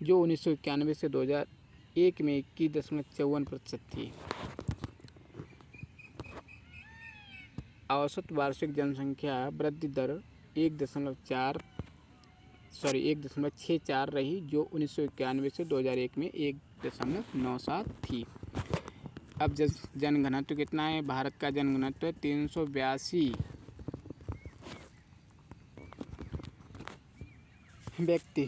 जो 1991 से 2001 में 21.54% थी। औसत वार्षिक जनसंख्या वृद्धि दर 1.64 रही, जो 1991 से 2001 में 1.97 थी। अब जनघनत्व कितना है? भारत का जनघनत्व है 382 व्यक्ति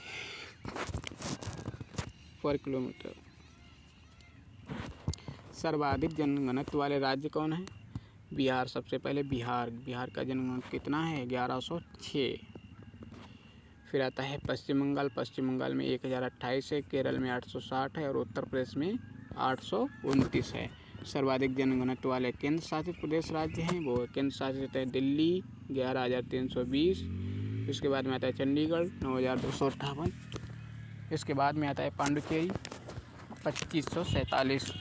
पर किलोमीटर। सर्वाधिक जनघनत्व वाले राज्य कौन है? बिहार सबसे पहले। बिहार का जनघनत्व कितना है? 1106। फिर आता है पश्चिम बंगाल में 1028 है, केरल में 860 है और उत्तर प्रदेश में 829 है। सर्वाधिक जनघनत्व वाले केंद्र शासित प्रदेश राज्य हैं, वो केंद्र शासित है दिल्ली 11,320, इसके बाद में आता है चंडीगढ़ 9,258। इसके बाद में आता है पांडुचेरी 2,547।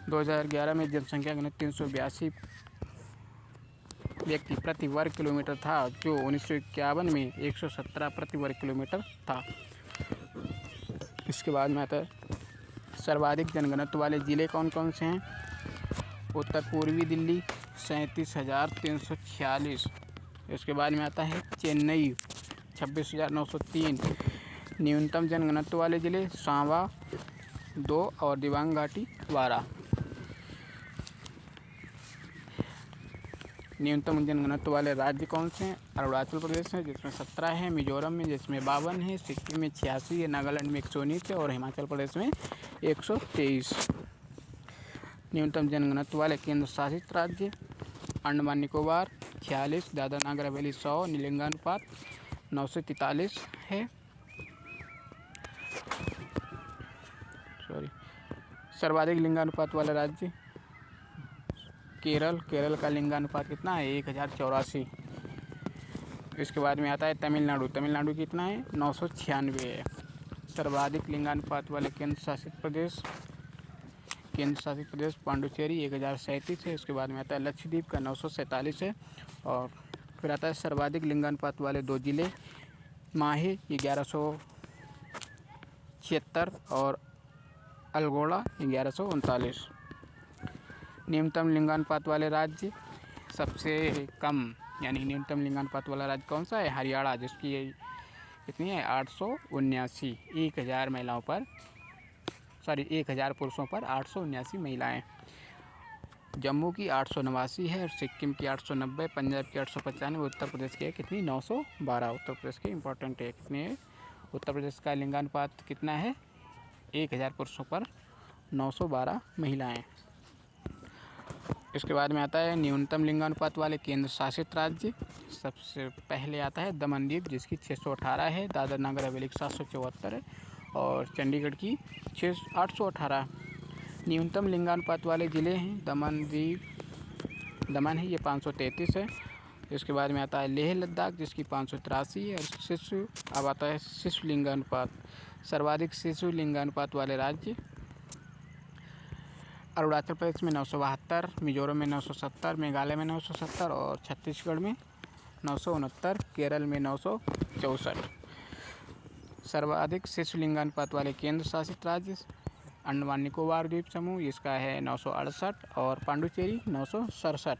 2011 में जनसंख्या घनत्व 382 व्यक्ति प्रति वर्ग किलोमीटर था, जो 1951 में 117 प्रति वर्ग किलोमीटर था। इसके बाद में आता है सर्वाधिक जनघनत्व वाले ज़िले कौन कौन से हैं। उत्तर पूर्वी दिल्ली 37,346। इसके बाद में आता है चेन्नई 26,903। न्यूनतम जनघनत्व वाले ज़िले सांबा 2 और दिबांग घाटी 12। न्यूनतम जनघनत्व वाले राज्य कौन से हैं। अरुणाचल प्रदेश है जिसमें 17 है, मिजोरम में जिसमें 52 है, सिक्किम में 86 है, नागालैंड में 119 है और हिमाचल प्रदेश में 123। न्यूनतम जनघनत्व वाले केंद्र शासित राज्य अंडमान निकोबार 46, दादरा नगर हवेली 100, लिंगानुपात 943 है। सर्वाधिक लिंगानुपात वाला राज्य केरल का लिंगानुपात कितना है 1084। इसके बाद में आता है तमिलनाडु कितना है 996 है। सर्वाधिक लिंगानुपात वाले केंद्र शासित प्रदेश पांडुचेरी 1037 है। उसके बाद में आता है लक्षद्वीप का 947 है। और फिर आता है सर्वाधिक लिंगानुपात वाले 2 जिले माहे 1176 और अल्गोड़ा 1139। न्यूनतम लिंगानुपात वाले राज्य सबसे कम यानी न्यूनतम लिंगानुपात वाला राज्य कौन सा है हरियाणा, जिसकी कितनी है 879। 1000 पुरुषों पर 879 महिलाएं। जम्मू की 889 है, सिक्किम की 890, पंजाब की 895, उत्तर प्रदेश की कितनी 912। उत्तर प्रदेश की इंपॉर्टेंट है कितनी है। उत्तर प्रदेश का लिंगानुपात कितना है 1000 पुरुषों पर 912 महिलाएं। इसके बाद में आता है न्यूनतम लिंगानुपात वाले केंद्र शासित राज्य। सबसे पहले आता है दमनदीप जिसकी 618 है, दादरा नगर हवेली की 774 है और चंडीगढ़ की 818। न्यूनतम लिंगानुपात वाले ज़िले हैं दमन है ये 533 है। इसके बाद में आता है लेह लद्दाख जिसकी 583 है। और अब आता है शिशु लिंगानुपात। सर्वाधिक शिशु लिंगानुपात वाले राज्य अरुणाचल प्रदेश में 972, मिजोरम में 970, मेघालय में 970 और छत्तीसगढ़ में 969, केरल में 964। सर्वाधिक शिशु लिंगानुपात वाले केंद्र शासित राज्य अंडमान निकोबार द्वीप समूह, इसका है 968 और पांडुचेरी 967।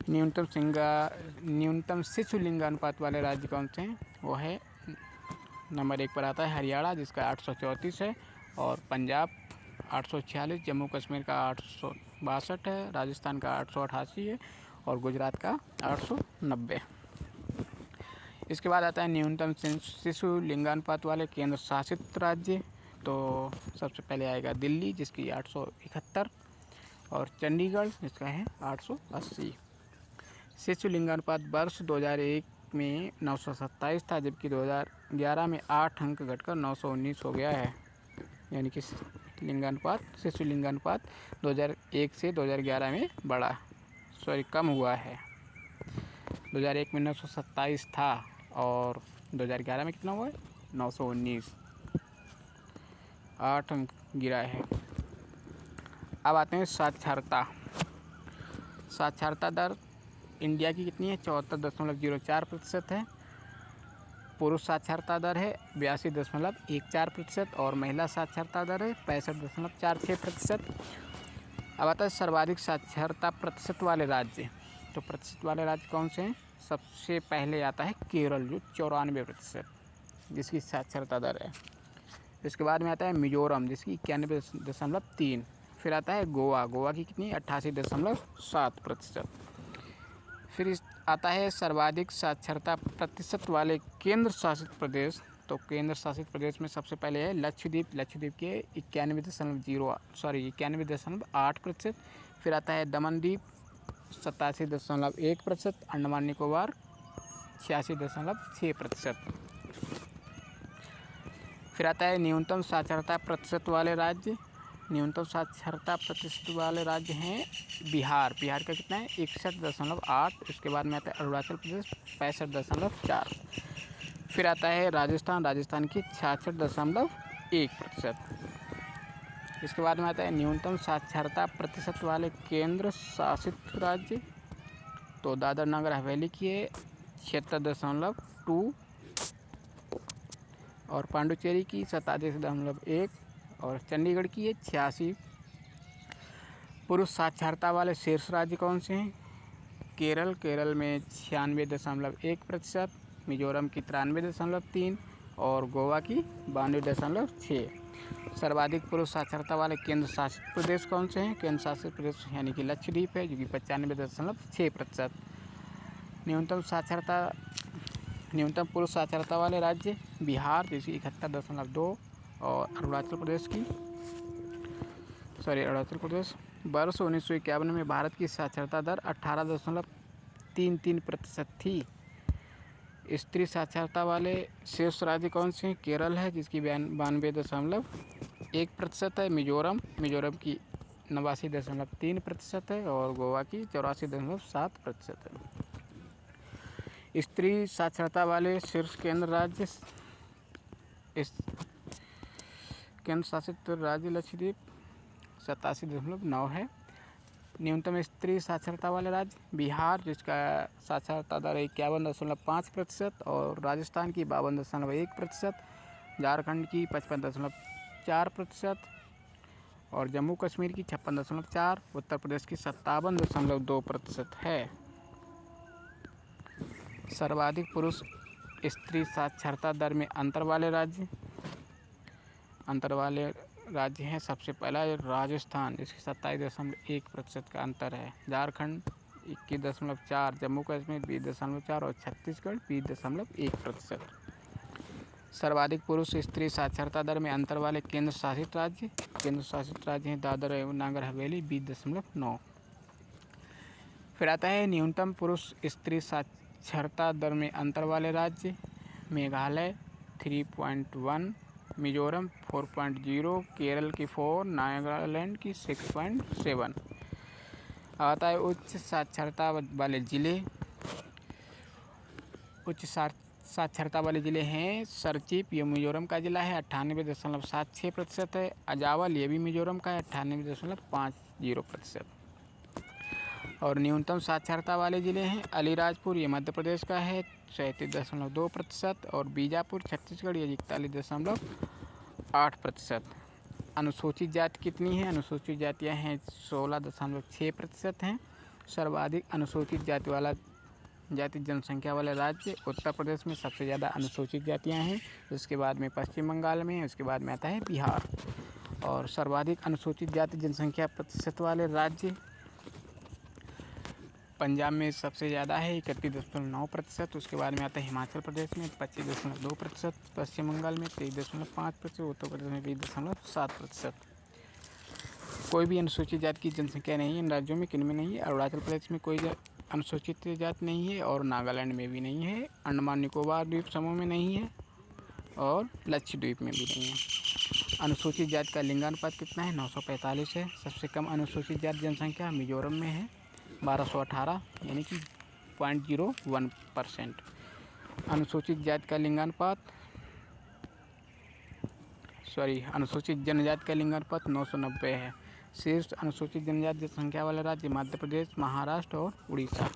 न्यूनतम शिशु लिंगानुपात वाले राज्य कौन से हैं, वो है नंबर 1 पर आता है हरियाणा जिसका 834 है और पंजाब 846, जम्मू कश्मीर का 862 है, राजस्थान का 888 है और गुजरात का 890। इसके बाद आता है न्यूनतम शिशु लिंगानुपात वाले केंद्र शासित राज्य। तो सबसे पहले आएगा दिल्ली जिसकी 871 और चंडीगढ़ जिसका है 880। शिशु लिंगानुपात वर्ष 2001 में 927 था, जबकि 2011 में 8 अंक घटकर 919 हो गया है। यानी कि शिशु लिंगानुपात 2001 से 2011 में कम हुआ है। 2001 में 927 था और 2011 में कितना हुआ है 919, 8 अंक गिरा है। अब आते हैं साक्षरता दर इंडिया की कितनी है 74.04% है। पुरुष साक्षरता दर है 82.14% और महिला साक्षरता दर है 65.46%। अब आता है सर्वाधिक साक्षरता प्रतिशत वाले राज्य। तो प्रतिशत वाले राज्य कौन से हैं। सबसे पहले आता है केरल जो 94% जिसकी साक्षरता दर है। इसके बाद में आता है मिजोरम जिसकी 91.3। फिर आता है गोवा की कितनी 88.7%। फिर आता है सर्वाधिक साक्षरता प्रतिशत वाले केंद्र शासित प्रदेश। तो केंद्र शासित प्रदेश में सबसे पहले है लक्षद्वीप के 91.8%। फिर आता है दमनदीप 87.1%, अंडमान निकोबार 86.6%। फिर आता है न्यूनतम साक्षरता प्रतिशत वाले राज्य न्यूनतम साक्षरता प्रतिशत वाले राज्य हैं बिहार। बिहार का कितना है 61.8। इसके बाद में आता है अरुणाचल प्रदेश 65.4। फिर आता है राजस्थान। राजस्थान की 66.1%। इसके बाद में आता है न्यूनतम साक्षरता प्रतिशत वाले केंद्र शासित राज्य। तो दादर नगर हवेली की है 76.2 और पांडुचेरी की 27.1 और चंडीगढ़ की है 86। पुरुष साक्षरता वाले शीर्ष राज्य कौन से हैं? केरल। केरल में 96.1%, मिजोरम की 93.3 और गोवा की 92.6। सर्वाधिक पुरुष साक्षरता वाले केंद्र शासित प्रदेश कौन से हैं? केंद्र शासित प्रदेश यानी कि लक्षद्वीप है, जो कि 95.6%। न्यूनतम पुरुष साक्षरता वाले राज्य बिहार, जिसकी 71.2 और अरुणाचल प्रदेश। वर्ष 1951 में भारत की साक्षरता दर 18.33% थी। स्त्री साक्षरता वाले शीर्ष राज्य कौन से हैं? केरल है, जिसकी 92.1% है। मिजोरम की 89.3% है और गोवा की 84.7% है। स्त्री साक्षरता वाले शीर्ष केंद्र शासित राज्य लक्षद्वीप 87.9 है। न्यूनतम स्त्री साक्षरता वाले राज्य बिहार, जिसका साक्षरता दर 51.5% और राजस्थान की 52.1%, झारखंड की 55.4% और जम्मू कश्मीर की 56.4, उत्तर प्रदेश की 57.2% है। सर्वाधिक पुरुष स्त्री साक्षरता दर में अंतर वाले राज्य हैं। सबसे पहला है राजस्थान, जिसकी 27.1% का अंतर है। झारखंड 21.4, जम्मू कश्मीर 20.4 और छत्तीसगढ़ 20.1%। सर्वाधिक पुरुष स्त्री साक्षरता दर में अंतर वाले केंद्र शासित राज्य हैं दादर एवं नगर हवेली 20.9। फिर आता है न्यूनतम पुरुष स्त्री साक्षरता दर में अंतर वाले राज्य मेघालय 3.1, मिजोरम 4.0, केरल की 4, नागालैंड की 6.7। आता है उच्च साक्षरता वाले जिले। उच्च साक्षरता वाले जिले हैं सरचिप, ये मिजोरम का जिला है 98.76% है। अजावल, ये भी मिजोरम का है 98.50%। और न्यूनतम साक्षरता वाले जिले हैं अलीराजपुर, ये मध्य प्रदेश का है 37.2% और बीजापुर छत्तीसगढ़, ये 41.8%। अनुसूचित जाति कितनी है? अनुसूचित जातियाँ हैं 16.6% हैं। सर्वाधिक अनुसूचित जाति जनसंख्या वाले राज्य उत्तर प्रदेश में सबसे ज़्यादा अनुसूचित जातियाँ हैं। उसके बाद में पश्चिम बंगाल में, उसके बाद में आता है बिहार। और सर्वाधिक अनुसूचित जाति जनसंख्या प्रतिशत वाले राज्य पंजाब में सबसे ज़्यादा है 31.9%। उसके बाद में आता है हिमाचल प्रदेश में 25.2%, पश्चिम बंगाल में 23.5%, उत्तर प्रदेश में 20.7%। कोई भी अनुसूचित जाति की जनसंख्या नहीं है इन राज्यों में, किन में नहीं है? अरुणाचल प्रदेश में कोई अनुसूचित जाति नहीं है और नागालैंड में भी नहीं है, अंडमान निकोबार द्वीप समूह में नहीं है और लक्षद्वीप में भी नहीं है। अनुसूचित जाति का लिंगानुपात कितना है? 945 है। सबसे कम अनुसूचित जाति जनसंख्या मिजोरम में है 1218 यानी कि 0.01%। अनुसूचित जाति का लिंगानुपात अनुसूचित जनजाति का लिंगानुपात 990 है। शीर्ष अनुसूचित जनजाति जनसंख्या वाले राज्य मध्य प्रदेश, महाराष्ट्र और उड़ीसा।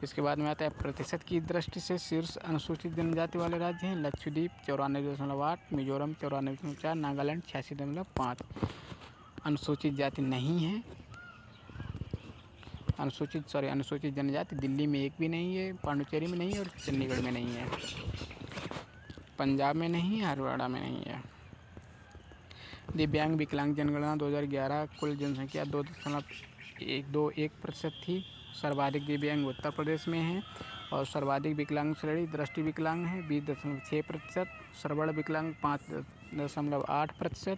इसके बाद में आता है प्रतिशत की दृष्टि से शीर्ष अनुसूचित जनजाति वाले राज्य हैं लक्षद्वीप 94.8, मिजोरम 94.4, नागालैंड 86.5। अनुसूचित जाति नहीं है अनुसूचित जनजाति दिल्ली में एक भी नहीं है, पांडुचेरी में नहीं है और चंडीगढ़ में नहीं है, पंजाब में नहीं है, हरियाणा में नहीं है। दिव्यांग विकलांग जनगणना 2011 कुल जनसंख्या 2.121% थी। सर्वाधिक दिव्यांग उत्तर प्रदेश में है और सर्वाधिक विकलांग श्रेणी दृष्टि विकलांग है 20.6%, श्रवण विकलांग 5.8%।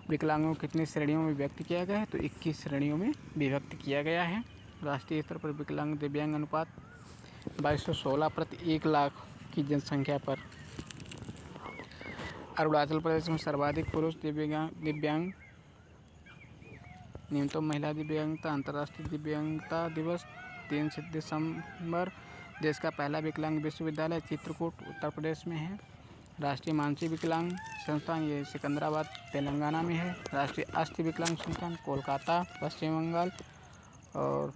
विकलांगों को कितनी श्रेणियों में विभक्त किया गया है? तो 21 श्रेणियों में विभक्त किया गया है। राष्ट्रीय स्तर पर विकलांग दिव्यांग अनुपात 2216 प्रति 1 लाख की जनसंख्या पर। अरुणाचल प्रदेश में सर्वाधिक पुरुष दिव्यांग न्यूनतम महिला दिव्यांगता अंतर्राष्ट्रीय दिव्यांगता दिवस 3 दिसंबर। देश का पहला विकलांग विश्वविद्यालय चित्रकूट उत्तर प्रदेश में है। राष्ट्रीय मानसिक विकलांग संस्थान ये सिकंदराबाद तेलंगाना में है। राष्ट्रीय अस्थि विकलांग संस्थान कोलकाता पश्चिम बंगाल। और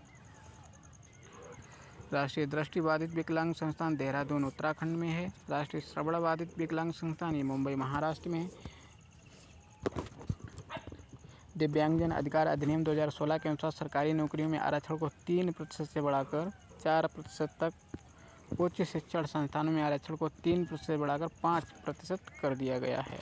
राष्ट्रीय दृष्टिबाधित विकलांग संस्थान देहरादून उत्तराखंड में है। राष्ट्रीय श्रवणबाधित विकलांग संस्थान ये मुंबई महाराष्ट्र में है। दिव्यांगजन अधिकार अधिनियम 2016 के अनुसार सरकारी नौकरियों में आरक्षण को 3% से बढ़ाकर 4% तक, उच्च शिक्षण संस्थानों में आरक्षण को 3% से बढ़ाकर 5% कर दिया गया है।